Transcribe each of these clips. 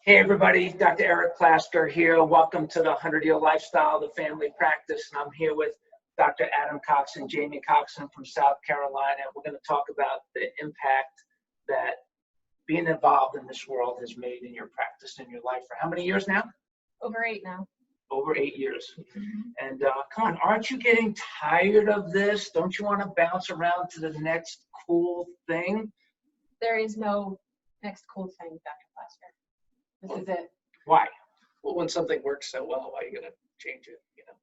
Hey everybody, Dr. Eric Plasker here. Welcome to the 100-Year Lifestyle, the family practice. And I'm here with Dr. Adam Coxon, Jaime Coxon from South Carolina. We're going to talk about the impact that being involved in this world has made in your practice, in your life. For how many years now? Over 8 now. Over 8 years. Mm-hmm. And come on, aren't you getting tired of this? Don't you want to bounce around to the next cool thing? There is no next cool thing, Dr. Plasker. This is it. Why? Well, when something works so well, why are you going to change it? You know,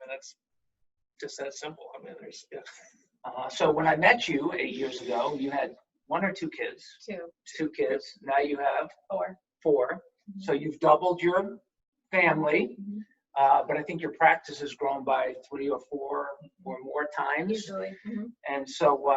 and that's just that simple. I mean, there's So when I met you 8 years ago, you had 1 or 2 kids? 2. 2 kids. Now you have 4. 4. Mm-hmm. So you've doubled your family, but I think your practice has grown by 3 or 4 or more times. Usually. Mm-hmm. And so,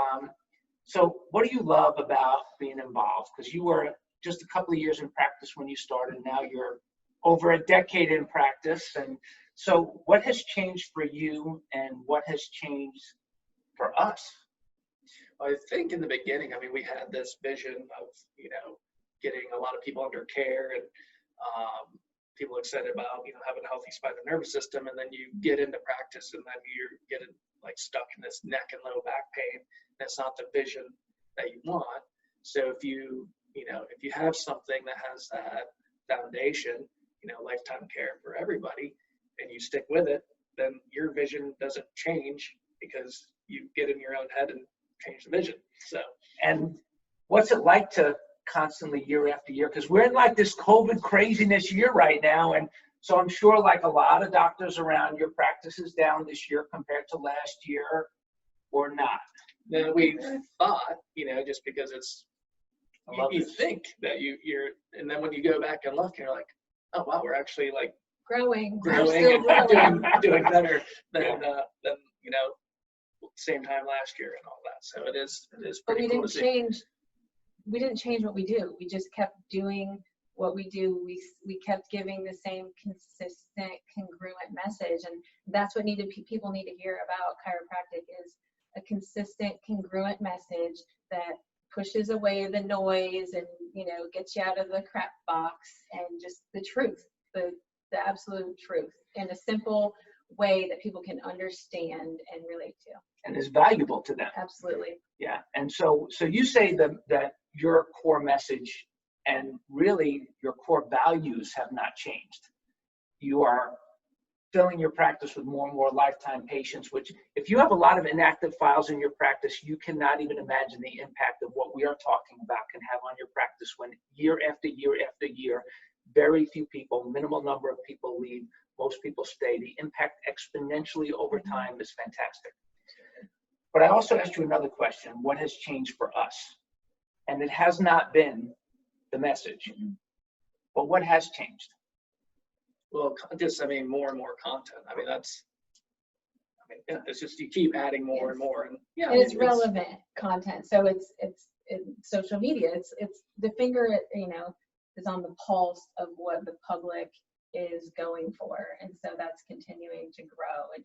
so what do you love about being involved? Because you were just a couple of years in practice when you started. Now you're over a decade in practice. And so what has changed for you and what has changed for us? I think in the beginning, I mean, we had this vision of, you know, getting a lot of people under care and people excited about, you know, having a healthy spinal nervous system. And then you get into practice and then you're getting like stuck in this neck and low back pain. That's not the vision that you want. So if you have something that has that foundation, you know, lifetime care for everybody, and you stick with it, then your vision doesn't change because you get in your own head and change the vision. So, and what's it like to constantly year after year? Because we're in like this COVID craziness year right now. And so I'm sure like a lot of doctors around, your practice is down this year compared to last year or not. then we thought, you know, just because it's, you this. think that you're, and then when you go back and look, you're like, oh wow, we're actually like Growing. growing Still and growing. doing better than you know, same time last year and all that. So it is But pretty we cool didn't to see. change. We didn't change what we do. We just kept doing what we do. We kept giving the same consistent, congruent message, and that's what people need to hear about chiropractic is a consistent, congruent message that pushes away the noise and, you know, gets you out of the crap box and just the truth, the absolute truth in a simple way that people can understand and relate to. And is valuable to them. Absolutely. Yeah. And so you say that your core message and really your core values have not changed. You are filling your practice with more and more lifetime patients, which if you have a lot of inactive files in your practice, you cannot even imagine the impact of what we are talking about can have on your practice when year after year after year, very few people, minimal number of people leave, most people stay. The impact exponentially over time is fantastic. But I also asked you another question, what has changed for us? And it has not been the message, but what has changed? Well, just, I mean, more and more content. I mean, yeah, it's just, you keep adding more and more. And yeah, And it's relevant content. So it's social media. It's the finger, you know, is on the pulse of what the public is going for. And so that's continuing to grow, and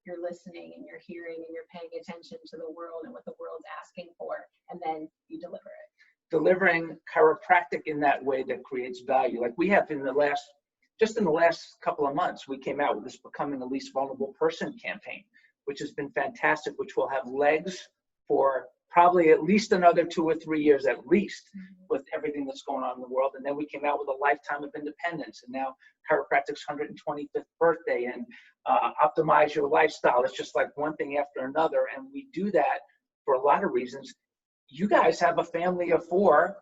you're listening and you're hearing and you're paying attention to the world and what the world's asking for, and then you deliver it. Delivering chiropractic in that way that creates value. Like we have in the last couple of months, we came out with this Becoming the Least Vulnerable Person campaign, which has been fantastic, which will have legs for probably at least another 2 or 3 years at least with everything that's going on in the world. And then we came out with a lifetime of independence, and now chiropractic's 125th birthday and optimize your lifestyle. It's just like one thing after another. And we do that for a lot of reasons. You guys have a family of 4.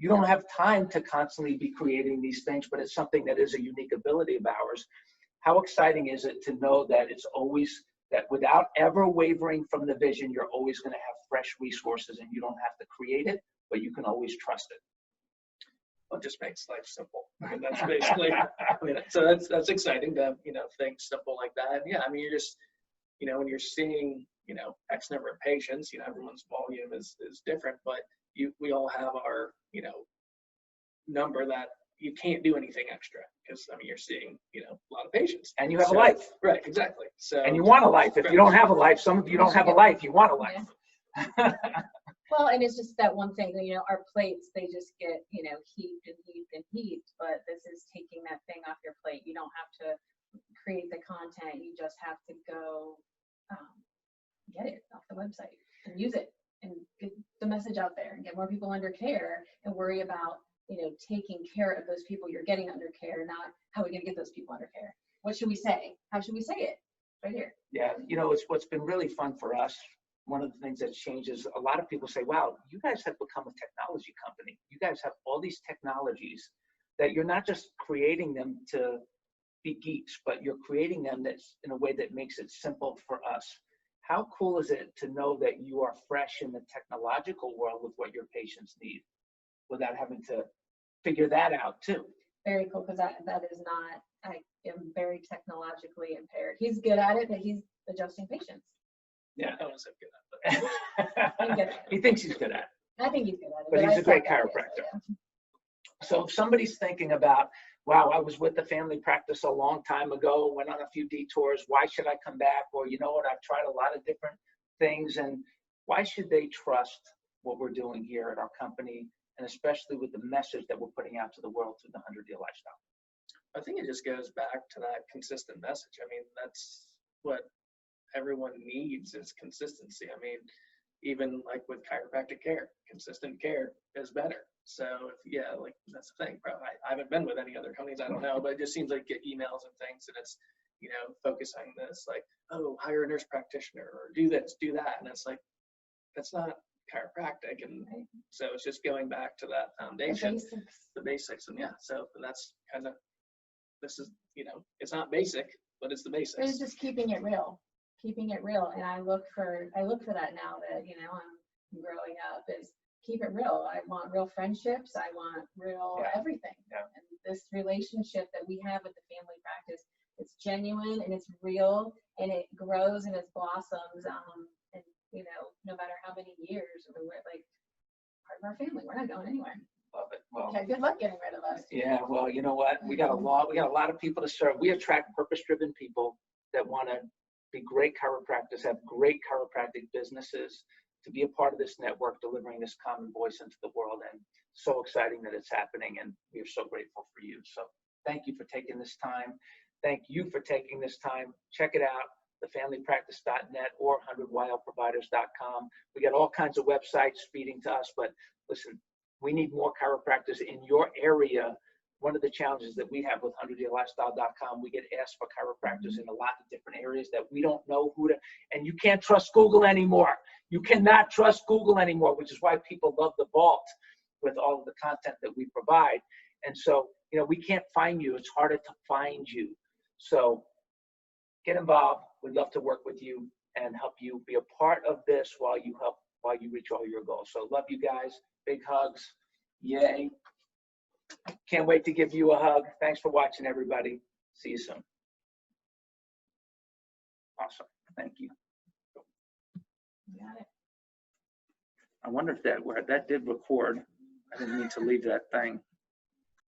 You don't have time to constantly be creating these things, but it's something that is a unique ability of ours. How exciting is it to know that it's always, that without ever wavering from the vision, you're always going to have fresh resources and you don't have to create it, but you can always trust it. Well, it just makes life simple. I mean, that's basically, I mean, so that's exciting to have, you know, things simple like that. And yeah, I mean, you're just, you know, when you're seeing, you know, X number of patients, you know, everyone's volume is different, but we all have our, you know, number that you can't do anything extra because, I mean, you're seeing, you know, a lot of patients. And you have a life. Right, exactly. So. And you want a life. If you don't have a life, some of you don't have a life, you want a life. Yeah. Well, and it's just that one thing, you know, our plates, they just get, you know, heaped and heaped and heaped, but the is taking that thing off your plate. You don't have to create the content. You just have to go get it off the website and use it and get the message out there and get more people under care, and worry about, taking care of those people you're getting under care, not how we're going to get those people under care. What should we say? How should we say it? Right here. Yeah, it's what's been really fun for us. One of the things that's changed is a lot of people say, wow, you guys have become a technology company. You guys have all these technologies that you're not just creating them to be geeks, but you're creating them that's in a way that makes it simple for us. How cool is it to know that you are fresh in the technological world with what your patients need without having to figure that out too? Very cool, because that is not, I am very technologically impaired. He's good at it, but he's adjusting patients. Yeah. I wasn't good at it. He thinks he's good at it. I think he's good at it. But he's a great suck at it, chiropractor. so, yeah. So if somebody's thinking about, wow, I was with the family practice a long time ago, went on a few detours, why should I come back? Or you know what, I've tried a lot of different things, and why should they trust what we're doing here at our company, and especially with the message that we're putting out to the world through the 100-Year Lifestyle? I think it just goes back to that consistent message. I mean, that's what everyone needs, is consistency. I mean, even like with chiropractic care, consistent care is better. So yeah, like that's the thing. Probably, I haven't been with any other companies, I don't know, but it just seems like get emails and things, and it's, focusing this like, oh, hire a nurse practitioner or do this, do that. And it's like, that's not chiropractic. And so it's just going back to that foundation, the basics. And yeah, so that's kind of, this is, it's not basic, but it's the basics. It's just keeping it real. And I look for that now that, I'm growing up, is keep it real. I want real friendships. I want real everything. Yeah. And this relationship that we have with the family practice, it's genuine and it's real, and it grows and it blossoms. And no matter how many years, we're like part of our family. We're not going anywhere. Love it. Well, Okay, good luck getting rid of us. yeah, well, you know what? We got a lot of people to serve. We attract purpose-driven people that want to be great chiropractors, have great chiropractic businesses, to be a part of this network, delivering this common voice into the world. And so exciting that it's happening, and we are so grateful for you. So thank you for taking this time. Thank you for taking this time. Check it out, thefamilypractice.net or 100ylproviders.com. We got all kinds of websites feeding to us, but listen, we need more chiropractors in your area. One of the challenges that we have with 100yearlifestyle.com, we get asked for chiropractors in a lot of different areas that we don't know who to, and you can't trust Google anymore. You cannot trust Google anymore, which is why people love the vault with all of the content that we provide. And so, we can't find you. It's harder to find you. So get involved. We'd love to work with you and help you be a part of this while you reach all your goals. So love you guys. Big hugs. Yay. Can't wait to give you a hug. Thanks for watching, everybody. See you soon. Awesome. Thank you. Got it. I wonder if that did record. I didn't mean to leave that thing.